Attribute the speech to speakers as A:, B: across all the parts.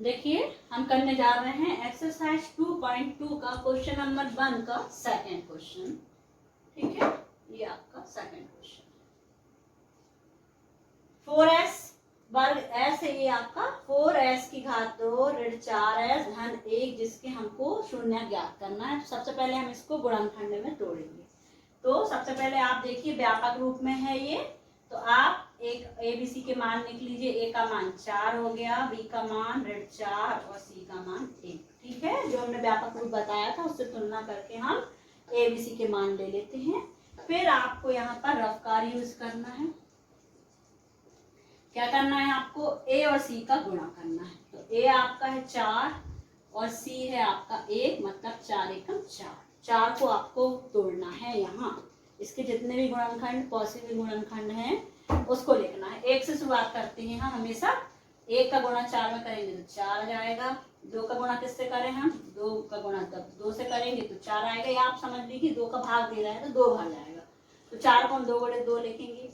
A: देखिए हम करने जा रहे हैं एक्सरसाइज 2.2 का क्वेश्चन नंबर 1 का सेकंड क्वेश्चन। ठीक है, ये आपका सेकंड क्वेश्चन। 4s वर्ग s है ये आपका 4s की घात 2 ऋण 4s धन 1 जिसके हमको शून्य ज्ञात करना है। सबसे पहले हम इसको गुणनखंड में तोड़ेंगे। तो सबसे पहले आप देखिए व्यापक रूप में है ये, तो आप एक एबीसी के मान लिख लीजिए। ए का मान 4 हो गया, बी का मान ऋण 4 और सी का मान 1। ठीक है, जो हमने व्यापक रूप बताया था उससे तुलना करके हम एबीसी के मान ले लेते हैं। फिर आपको यहाँ पर रफ कार्य यूज करना है। क्या करना है आपको? ए और सी का गुणा करना है। तो ए आपका है 4 और सी है आपका 1, मतलब 4 एकम 4। 4 को आपको तोड़ना है। यहाँ इसके जितने भी गुणनखंड पॉसिबल गुणनखंड हैं उसको लिखना है। 1 से शुरुआत करते हैं हम हमेशा। 1 का गुणा 4 में करेंगे तो 4 आ जाएगा। 2 का गुणा किससे करें हम? 2 का गुणा तब 2 से करेंगे तो 4 आएगा। या आप समझ लीजिए 2 का भाग दे रहा है तो 2 भाग जाएगा, तो 4 को हम 2 बड़े 2 लिखेंगे।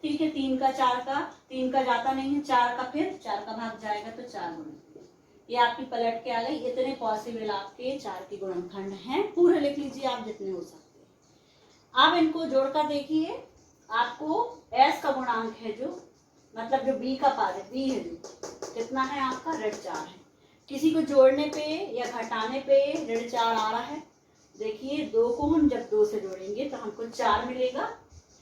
A: ठीक है, 3 का 4 का 3 का जाता नहीं है, 4 का फिर 4 का भाग जाएगा तो 4 गुणा। ये आपकी पलट के आ गई। इतने पॉसिबल आपके 4 के गुणनखंड हैं। पूरे लिख लीजिए आप जितने हो सकते हैं। अब इनको जोड़कर देखिए, आपको s का गुणांक है जो, मतलब जो b का पार है, b है जो कितना है आपका ऋण 4 है। किसी को जोड़ने पे या घटाने पे ऋण 4 आ रहा है। देखिए 2 को हम जब 2 से जोड़ेंगे तो हमको 4 मिलेगा।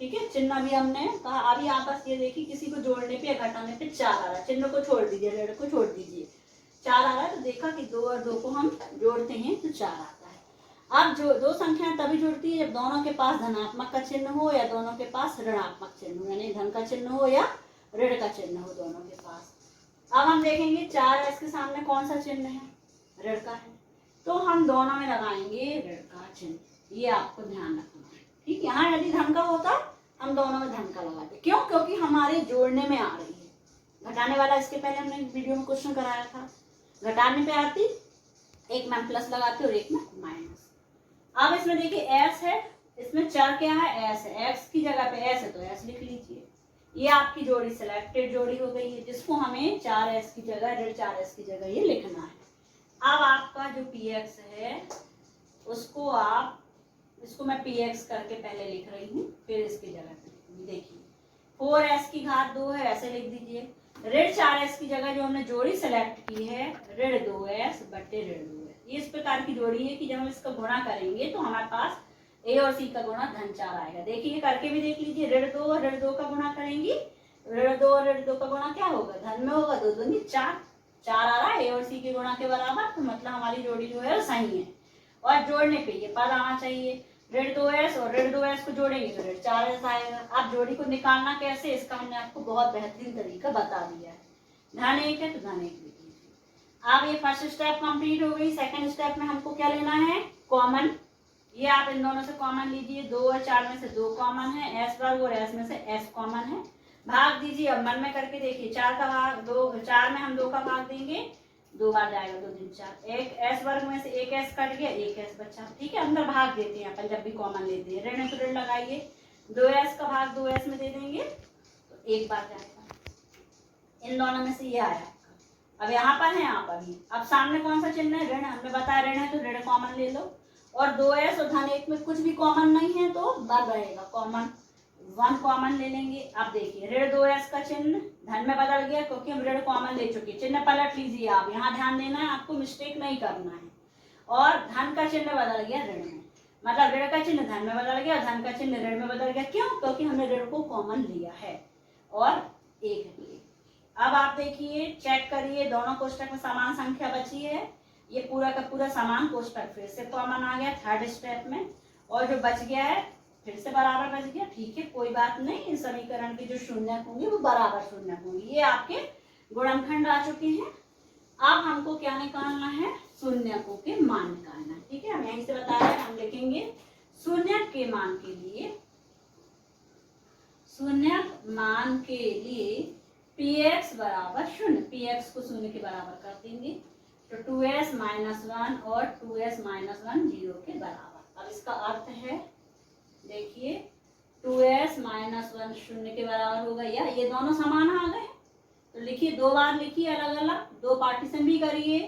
A: ठीक है, चिन्ह भी हमने कहा। अभी आप बस ये देखिए किसी को जोड़ने पे या घटाने पे 4 आ रहा है, चिन्ह को छोड़ दीजिए, ऋण को छोड़ दीजिए। 4 आ रहा है तो देखा कि 2 और 2 को हम जोड़ते हैं तो 4 आता है। अब जो दो संख्याएं तभी जुड़ती है जब दोनों के पास धनात्मक का चिन्ह हो या दोनों के पास ऋणात्मक चिन्ह हो, यानी धन का चिन्ह हो या ऋण का चिन्ह हो, दोनों के पास। अब हम देखेंगे 4s के सामने कौन सा चिन्ह है? ऋण का है, तो हम दोनों में लगाएंगे ऋण का चिन्ह। ये आपको ध्यान रखना है। ठीक, यहाँ यदि धन का होता हम दोनों में धन का लगाते। क्यों? क्योंकि हमारे जोड़ने में आ रही है। घटाने वाला इसके पहले हमने वीडियो में क्वेश्चन कराया था। घटाने पे आती एक में प्लस लगाते और एक में माइनस। अब इसमें देखिए s है, इसमें 4 क्या है? s है। x की जगह पे s है तो s लिख लीजिए। ये आपकी जोड़ी सिलेक्टेड जोड़ी हो गई है, जिसको हमें 4s की जगह ऋण 4s की जगह ये लिखना है। अब आपका जो px है उसको आप, इसको मैं px करके पहले लिख रही हूँ, फिर इसकी जगह पे देखिए 4s की घात 2 है, ऐसे लिख दीजिए। ऋण 4s की जगह जो हमने जोड़ी सेलेक्ट की है ऋण 2s बटे ऋण 2s। ये इस प्रकार की जोड़ी है कि जब हम इसका गुणा करेंगे तो हमारे पास a और c का गुणा धन 4 आएगा। देखिए करके भी देख लीजिए। ऋण 2 और ऋण 2 का गुणा करेंगी, ऋण 2 और ऋण 2 का गुणा क्या होगा? धन में होगा, 2 दूनी 4। 4 आ रहा है a और c के गुणा के बराबर, तो मतलब हमारी जोड़ी जो है वो सही है। और जोड़ने पे ये पद आना चाहिए। ऋण 2s और ऋण 2s को जोड़ेंगे तो ऋण 4s आएगा। अब जोड़ी को निकालना कैसे, इसका हमने आपको बहुत बेहतरीन तरीका बता दिया है। धन 1 है तो धन 1 लिख लीजिए। अब ये फर्स्ट स्टेप कंप्लीट हो गई। सेकंड स्टेप में हमको क्या लेना है? कॉमन। ये आप इन दोनों से कॉमन लीजिए। 2 और 4 में से 2 कॉमन है, s वर्ग और s में से s कॉमन है। भाग दीजिए। अब मन में करके देखिए, 4 का भाग 2, 4 में हम 2 का भाग देंगे, 2 बार जाएगा, 2 दिन 4। एक s वर्ग में से एक s कट गया, एक s बचा। ठीक है, अंदर भाग देते हैं अपन जब भी कॉमन लेते हैं। ऋण तो ऋण लगाइए, 2s का भाग 2s में दे देंगे तो 1 बार जाएगा। इन दोनों में से ये आया। अब यहाँ पर है, यहाँ पर भी। अब सामने कौन सा चिन्ह है? ऋण। हमने बताया ऋण है तो ऋण कॉमन ले लो। और 2s और धन 1 में कुछ भी कॉमन नहीं है तो बन रहेगा कॉमन, 1 कॉमन ले लेंगे। अब देखिए ऋण 2s का चिन्ह धन में बदल गया क्योंकि हम ऋण कॉमन ले चुके। चिन्ह पलट लीजिए आप, यहाँ ध्यान देना है, आपको मिस्टेक नहीं करना है। और धन का चिन्ह बदल गया ऋण में, मतलब ऋण का चिन्ह धन में बदल गया, धन का चिन्ह ऋण में बदल गया। क्यों? क्योंकि हमने ऋण को कॉमन लिया है और 1 लिए। अब आप देखिए, चेक करिए, दोनों कोष्टक में समान संख्या बची है। ये पूरा का पूरा समान कोष्टक फिर से कॉमन आ गया थर्ड स्टेप में, और जो बच गया है फिर से बराबर बच गया। ठीक है, कोई बात नहीं। इन समीकरण के जो शून्य होंगे वो बराबर शून्य होंगे। ये आपके गुणनखंड आ चुके हैं। अब हमको क्या निकालना है? शून्यकों के मान निकालना है। ठीक है, हम यहीं से बता रहे हैं, हम लिखेंगे शून्य के मान के लिए, शून्य मान के लिए px बराबर 0। px को 0 के बराबर कर देंगे तो 2s - 1 और 2s - 1 0 के बराबर। अब इसका अर्थ है, देखिए 2s - 1 0 के बराबर हो गया। ये दोनों समान आ गए तो लिखिए, 2 बार लिखिए अलग अलग, 2 पार्टीशन भी करिए।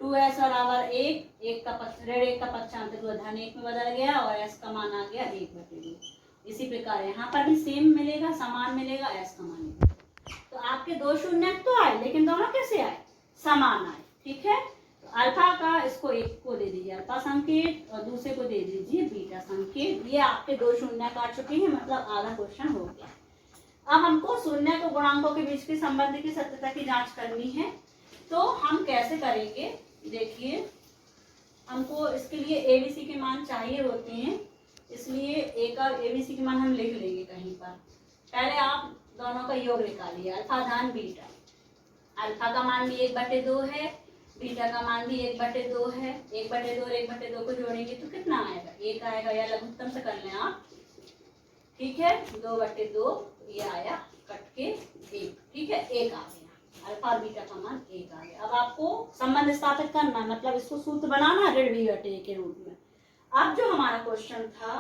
A: 2s बराबर 1, एक का ऋण 1 का पक्षांतर हुआ धन 1 में बदल गया और s का मान आ गया 1/2। इसी प्रकार यहाँ पर भी सेम मिलेगा, समान मिलेगा, s का मान मिलेगा। तो आपके 2 शून्य तो आए, लेकिन दोनों कैसे आए? समान आए। ठीक है, तो अल्फा का इसको एक को दे दीजिए अल्फा संकेत और दूसरे को दे दीजिए बीटा संकेत। ये आपके 2 शून्य आ चुके हैं, मतलब आधा क्वेश्चन हो गया। अब हमको शून्य को गुणांकों के बीच के संबंध की सत्यता की जांच करनी है। तो हम कैसे करेंगे, देखिए, हमको इसके लिए एबीसी के मान चाहिए होते हैं, इसलिए ए का एबीसी के मान हम लिख लेंगे कहीं पर। पहले आप दोनों का योग निकालिए, अल्फा धन बीटा। अल्फा का मान भी 1/2 है, बीटा का मान भी 1/2 है। 1/2 और 1/2 को जोड़ेंगे तो कितना आएगा? 1 आएगा, या लघुत्तम से कर लें आप। ठीक है, 2/2 ये आया कट के 1। ठीक है, 1 आ गया, अल्फा और बीटा का मान 1 आ गया। अब आपको संबंध स्थापित करना, मतलब इसको सूत्र बनाना ऋण b/a के रूप में। अब जो हमारा क्वेश्चन था,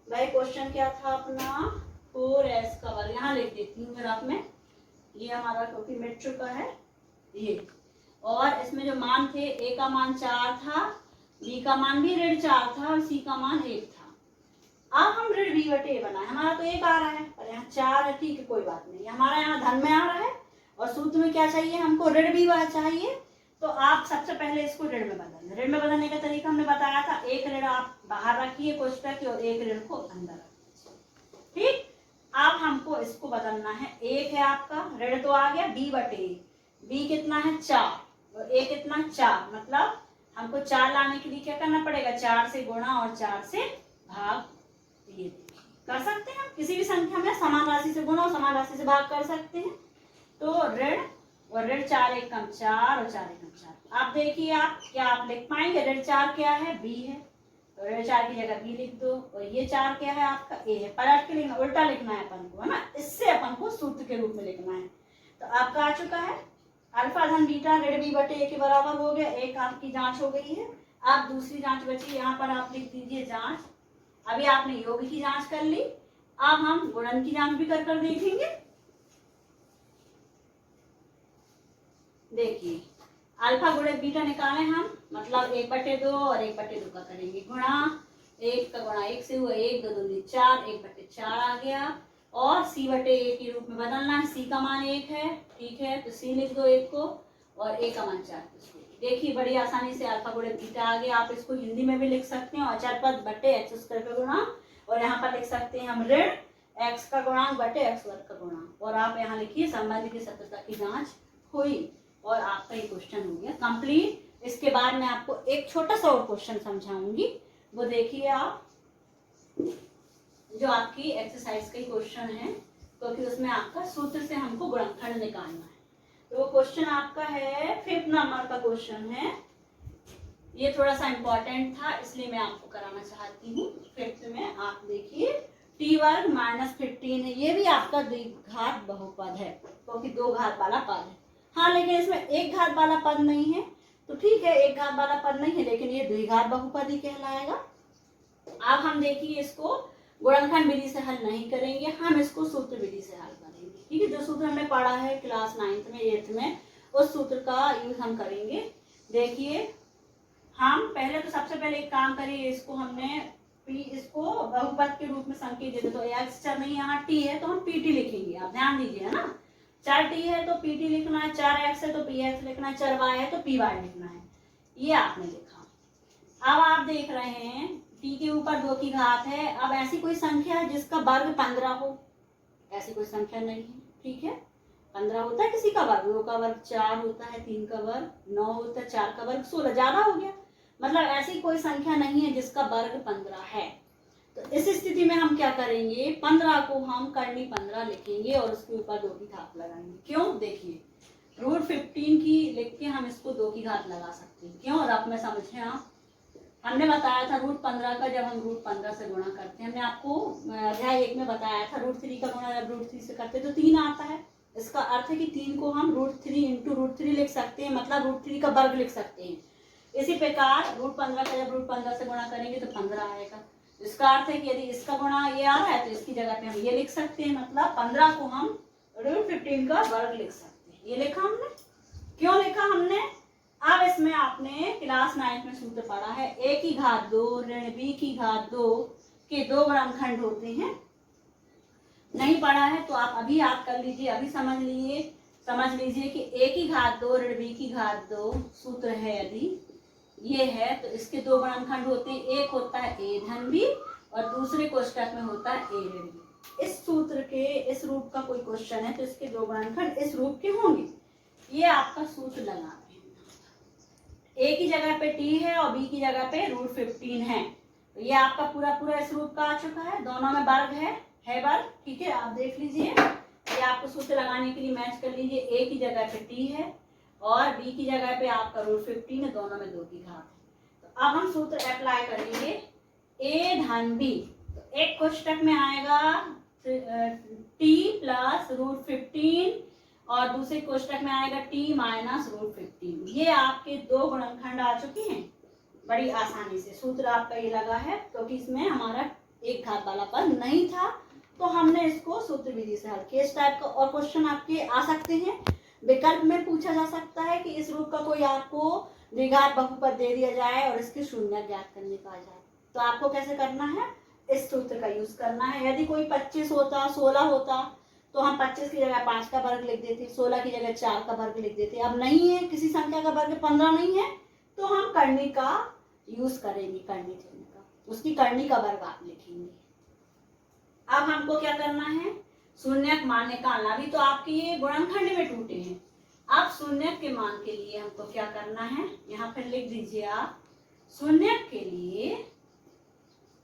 A: वह क्वेश्चन क्या था अपना? 4s का वर्ग। यहाँ लिख देती हूँ ग्राफ में, ये हमारा क्योंकि मिट चुका है ये। और इसमें जो मान थे, a का मान 4 था, b का मान भी ऋण 4 था और c का मान 1 था। अब हम ऋण b/a बनाए, हमारा तो 1 आ रहा है और यहाँ 4 है। ठीक है, कोई बात नहीं, हमारा यहाँ धन में आ रहा है और सूत्र में क्या चाहिए हमको? ऋण b चाहिए। तो आप सबसे पहले इसको ऋण में बदलें। ऋण में बदलने का तरीका हमने बताया था, एक ऋण आप बाहर रखिए कोष्टक के और एक ऋण को अंदर रखिए। ठीक, अब हमको इसको बदलना है। 1 है आपका, ऋण तो आ गया b/a, b कितना है? 4 और a कितना? 4। मतलब हमको 4 लाने के लिए क्या करना पड़ेगा? 4 से गुणा और 4 से भाग। ये कर सकते हैं, किसी भी संख्या में समान राशि से गुणा और समान राशि से भाग कर सकते हैं। तो ऋण और ऋण 4 एकम 4 और 4 एकम 4। आप देखिए, आप क्या आप लिख पाएंगे? ऋण 4 क्या है? b है, तो ऋण 4 की जगह b लिख दो। और ये 4 क्या है आपका? a है। पलट के लिखना, उल्टा लिखना है अपन को, है ना? इससे अपन को सूत्र के रूप में लिखना है। तो आपका आ चुका है अल्फा धन बीटा ऋण b/a के बराबर हो गया। एक आपकी जांच हो गई है। अब दूसरी जांच बची, यहाँ पर आप लिख दीजिए जांच। अभी आपने योग की जांच कर ली, अब हम गुणन की जांच भी कर देखेंगे। देखिए, अल्फा गुणे बीटा निकालें हम, मतलब 1/2 और 1/2 का करेंगे गुणा। 1 का गुणा 1 से हुआ 1, 2 दूनी 4, 1/4 आ गया। और c/a के रूप में बदलना है, c का मान 1 है। ठीक है, तो c लिख दो 1 को और a का मान 4। देखिए, बड़ी आसानी से अल्फा गुणे बीटा आ गया। आप इसको हिंदी में भी लिख सकते हैं, अचर पद बटे x² का गुणा, और यहाँ पर लिख सकते हैं हम ऋण x का गुणांक बटे x² का गुणांक। और आप यहाँ लिखिए संबंध की सत्यता की जांच हुई और आपका ये क्वेश्चन हो गया कंप्लीट। इसके बाद मैं आपको एक छोटा सा और क्वेश्चन समझाऊंगी, वो देखिए आप, जो आपकी एक्सरसाइज का क्वेश्चन है, क्योंकि उसमें आपका सूत्र से हमको गुणनखंड निकालना है। तो वो क्वेश्चन आपका है 5th नंबर का क्वेश्चन है। ये थोड़ा सा इम्पोर्टेंट था, इसलिए मैं आपको कराना चाहती हूँ। 5th में आप देखिए, t वर्ग -15 है। ये भी आपका द्विघात बहुपद है, क्योंकि 2 घात वाला पद है। हाँ, लेकिन इसमें 1 घात वाला पद नहीं है, तो ठीक है, 1 घात वाला पद नहीं है, लेकिन ये द्विघात बहुपद ही कहलाएगा। अब हम देखिए, इसको गुणनखंड विधि से हल नहीं करेंगे, हम इसको सूत्र विधि से हल करेंगे। ठीक है, जो सूत्र हमने पढ़ा है क्लास 9th में 8th में, उस सूत्र का यूज हम करेंगे। देखिए, हम पहले तो सबसे पहले एक काम करिए, इसको हमने इसको बहुपद के रूप में संकेत देते, तो x चर नहीं, यहाँ t है तो हम pt लिखेंगे। आप ध्यान दीजिए, है ना? 4t है तो pt लिखना है, 4x है तो px लिखना है, 4y है तो py लिखना है। ये आपने लिखा। अब आप देख रहे हैं t के ऊपर 2 की घात है। अब ऐसी कोई संख्या है जिसका वर्ग 15 हो? ऐसी कोई संख्या नहीं है। ठीक है, 15 होता है किसी का वर्ग, 2 का वर्ग 4 होता है, 3 का वर्ग 9 होता है, 4 का वर्ग 16, ज्यादा हो गया। मतलब ऐसी कोई संख्या नहीं है जिसका वर्ग 15 है। तो इस स्थिति में हम क्या करेंगे? 15 को हम करनी 15 लिखेंगे और उसके ऊपर 2 की घात लगाएंगे। क्यों? देखिए, √15 की लिख के हम इसको 2 की घात लगा सकते हैं। क्यों? और आप में समझे आप, हमने बताया था √15 का जब हम √15 से गुणा करते हैं, हमने आपको अध्याय 1 में बताया था √3 का गुणा जब √3 से करते तो 3 आता है। इसका अर्थ है कि 3 को हम √3 × √3 लिख सकते हैं, मतलब √3 का वर्ग लिख सकते हैं। इसी प्रकार √15 का जब √15 से गुणा करेंगे तो 15 आएगा। इसका अर्थ है कि यदि इसका गुणा ये आ रहा है तो इसकी जगह पे हम ये लिख सकते हैं, मतलब 15 को हम √15 का वर्ग लिख सकते हैं। ये लिखा हमने। क्यों लिखा हमने? अब इसमें आपने क्लास 9 में सूत्र पढ़ा है, a की घात 2 ऋण b की घात 2 के 2 गुणनखंड होते हैं। नहीं पढ़ा है तो आप अभी याद कर लीजिए, अभी समझ लीजिए कि a की घात 2 ऋण b की घात 2 सूत्र है यदि ये है तो इसके 2 गुणनखंड होते हैं। एक होता है a धन b और दूसरे कोष्टक में होता है a ऋण b। इस सूत्र के इस रूप का कोई क्वेश्चन है तो इसके 2 गुणनखंड इस रूप के होंगे। ये आपका सूत्र लगा रहे हैं। a की जगह पे t है और b की जगह पे √15 है, तो ये आपका पूरा इस रूप का आ चुका है। दोनों में वर्ग है वर्ग, ठीक है। आप देख लीजिए, ये आपको सूत्र लगाने के लिए मैच कर लीजिए। a की जगह पे t है और b की जगह पे आपका √15 है, दोनों में 2 की घात है। तो अब हम सूत्र अप्लाई करेंगे a धन b, तो एक कोष्टक में आएगा t प्लस √15 और दूसरे कोष्टक में आएगा t माइनस √15। ये आपके 2 गुणनखंड आ चुके हैं बड़ी आसानी से। सूत्र आपका ये लगा है क्योंकि इसमें हमारा एक घात वाला पद नहीं था, तो हमने इसको सूत्र विधि से हल किया। इस टाइप का और क्वेश्चन आपके आ सकते हैं। विकल्प में पूछा जा सकता है कि इस रूप का कोई आपको द्विघात बहुपद दे दिया जाए और इसके शून्य ज्ञात करने का आ जाए, तो आपको कैसे करना है? इस सूत्र का यूज करना है। यदि कोई 25 होता, 16 होता तो हम 25 की जगह 5 का वर्ग लिख देते, 16 की जगह 4 का वर्ग लिख देते। अब नहीं है, किसी संख्या का वर्ग 15 नहीं है, तो हम करनी का यूज करेंगे, करनी थ्योरम का, उसकी करनी का वर्ग आप लिखेंगे। अब हमको क्या करना है? शून्यक मान निकालना। अभी तो आपके ये गुणनखंड में टूटे हैं। अब शून्यक के मान के लिए हमको क्या करना है? यहाँ पर लिख दीजिए आप, शून्यक के लिए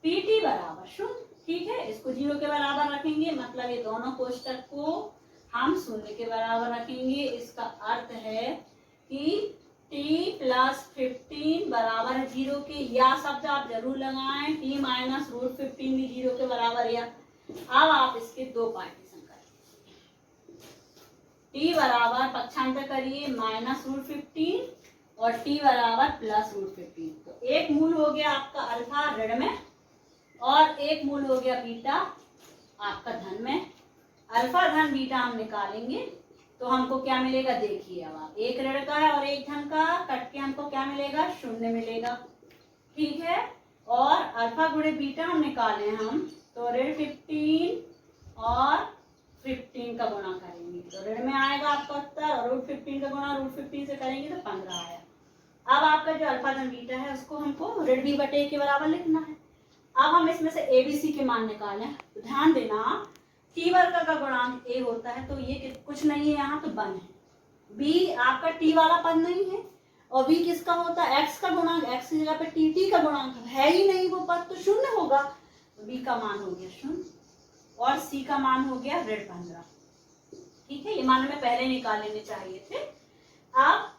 A: pt बराबर 0, ठीक है। इसको 0 के बराबर रखेंगे, मतलब ये दोनों कोष्टक को हम 0 के बराबर रखेंगे। इसका अर्थ है कि t प्लस 15 बराबर है 0 के। या शब्द आप जरूर लगाएं, t माइनस √15 भी 0 के बराबर। या अब आप इसके 2 पार्टीशन करिए, t बराबर पक्षांतर करिए माइनस √15 और t बराबर प्लस √15। तो एक मूल हो गया आपका अल्फा ऋण में और एक मूल हो गया बीटा आपका धन में। अल्फा धन बीटा हम निकालेंगे तो हमको क्या मिलेगा? देखिए, अब आप एक ऋण का है और एक धन का कट के हमको क्या मिलेगा? 0 मिलेगा, ठीक है। और अल्फा गुणे बीटा हम निकाले तो ऋण 15 और 15 का गुणा करेंगे तो ऋण में आएगा आपका उत्तर, और √15 का गुणा √15 से करेंगे तो 15 आया। अब आपका जो अल्फा धन बीटा है उसको हमको ऋण b बटे a के बराबर लिखना है। अब हम इसमें से ABC के मान निकालें तो ध्यान देना, t वर्ग का गुणांक a होता है तो ये कुछ नहीं है, यहाँ तो 1 है। b आपका t वाला पद नहीं है और b किसका होता है? x का गुणांक, x की जगह पे t का गुणांक है ही नहीं वो पद, तो 0 होगा। तो b का मान हो गया 0 और c का मान हो गया ऋण 15, ठीक है। ये मान हमें पहले निकाल लेने चाहिए थे। अब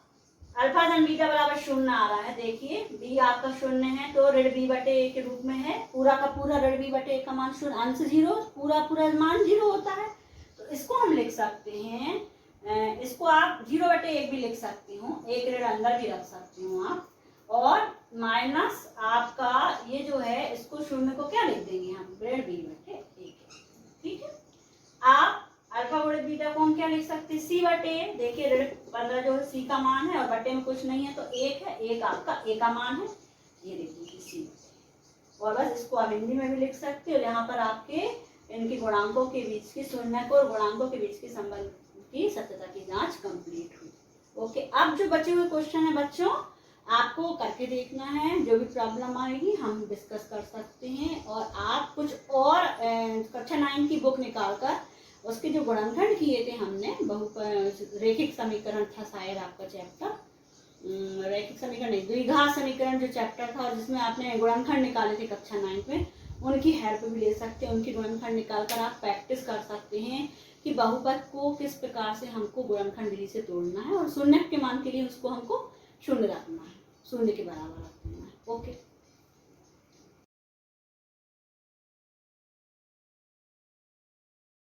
A: अल्फा धन बीटा बराबर 0 आ रहा है, देखिए b आपका 0 है तो ऋण b बटे a के रूप में है। पूरा का पूरा ऋण b बटे a का मान 0, अंश 0, पूरा मान 0 होता है। तो इसको हम लिख सकते हैं, इसको आप 0 बटे 1 भी लिख सकते हो, एक ऋण अंदर भी रख सकते हो आप, और माइनस आपका ये जो है इसको 0 को क्या लिख देंगे हम? ऋण b बटे 1, ठीक है। आप अल्फा गुणे बीटा को हम क्या लिख सकते हैं? c बटे। देखिए ऋण 15 जो है c का मान है और बटे में कुछ नहीं है तो 1 है, 1 आपका a का मान है, ये लिख दीजिए c बटे। और बस इसको आप हिंदी में भी लिख सकते हो। यहाँ पर आपके इनके गुणांकों के बीच की शून्य और गुणांकों के बीच की संबंध की सत्यता की जांच कंप्लीट हुई। ओके, अब जो बचे हुए क्वेश्चन है बच्चों आपको करके देखना है, जो भी प्रॉब्लम आएगी हम डिस्कस कर सकते हैं। और आप कुछ और कक्षा 9 की बुक निकाल कर उसके जो गुणनखंड किए थे हमने, रेखिक समीकरण था शायद आपका चैप्टर, रैखिक समीकरण नहीं, द्विघात समीकरण जो चैप्टर था और जिसमें आपने गुणनखंड निकाले थे कक्षा 9 में, उनकी हेल्प भी ले सकते हैं। उनकी गुणनखंड निकाल कर आप प्रैक्टिस कर सकते हैं कि बहुपद को किस प्रकार से हमको गुणनखंड विधि से तोड़ना है और शून्य के मान के लिए उसको हमको 0 रखना है, 0 के बराबर रखना है। ओके।